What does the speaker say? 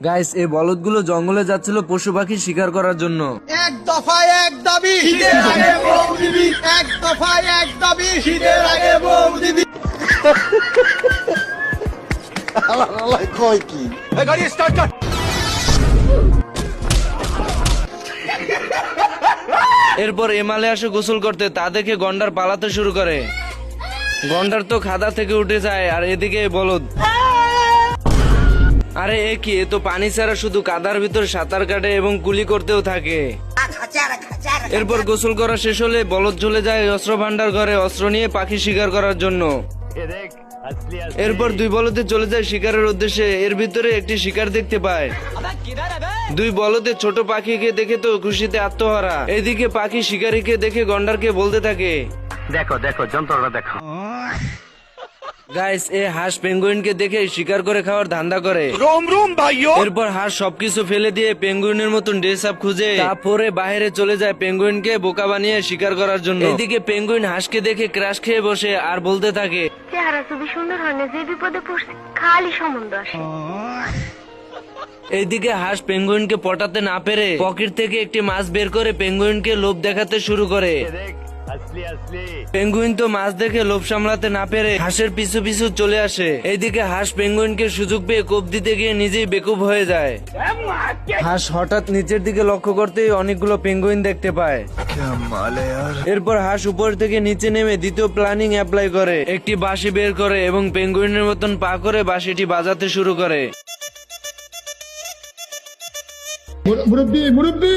Guys, এই বলদগুলো জঙ্গলে যাচ্ছিল পশু পাখি শিকার করার জন্য। এক দফায় এক দাবি, শীতের আগে বউ দিবি। এক দফায় এক দাবি, শীতের আগে বউ দিবি। কয় কি গাড়ি স্টার্ট কর। এরপর এমালে আসে গোসল করতে, তা দেখে গন্ডার পালাতে শুরু করে। গন্ডার তো খাদা থেকে উঠে যায়, আর এদিকে বলদ। আরে এ কি, এ তো পানি ছাড়া শুধু কাদার ভিতর সাঁতার কাটে এবং কুলি করতেও থাকে। এরপর গোসল করা শেষ হলে বলদ চলে যায় অস্ত্র ভান্ডার ঘরে অস্ত্র নিয়ে পাখি শিকার করার জন্য। এরপর দুই বলদে চলে যায় শিকারের উদ্দেশ্যে। এর ভিতরে একটি শিকার দেখতে পায়। দুই বলদে ছোট পাখিকে দেখে তো খুশিতে আত্মহারা। এদিকে পাখি শিকারীকে দেখে গন্ডারকে বলতে থাকে, দেখো দেখো যন্ত্রটা দেখো। গাইস, এ হাঁস পেঙ্গুইনকে দেখে শিকার করে খাওয়ার ধান্দা করে। এরপর হাঁস সবকিছু ফেলে দিয়ে পেঙ্গুইনের মতন ড্রেস আপ খুঁজে তারপরে বাইরে চলে যায় পেঙ্গুইনকে বোকা বানিয়ে শিকার করার জন্য। এদিকে পেঙ্গুইন হাঁসকে দেখে ক্রাশ খেয়ে বসে আর বলতে থাকে, চেহারা খুবই সুন্দর হয় না, যে বিপদে পড়ছে খালি সম্বন্ধ আসে। এইদিকে হাঁস পেঙ্গুইনকে পটাতে না পেরে পকেট থেকে একটি মাছ বের করে পেঙ্গুইনকে লোভ দেখাতে শুরু করে। পেঙ্গুইন তো মাছ দেখে লোভ সামলাতে না পেরে হাঁসের পিছু পিছু চলে আসে। এইদিকে হাঁস পেঙ্গুইনকে সুযোগ পেয়ে কোপ দিতে গিয়ে নিজেই বেকুব হয়ে যায়। হাঁস হঠাৎ নিচের দিকে লক্ষ্য করতেই অনেকগুলো পেঙ্গুইন দেখতে পায়। এরপর হাঁস উপর থেকে নিচে নেমে দ্বিতীয় প্ল্যানিং অ্যাপ্লাই করে, একটি বাঁশি বের করে এবং পেঙ্গুইনের মতন পা করে বাঁশিটি বাজাতে শুরু করে। মুরব্বি মুরব্বি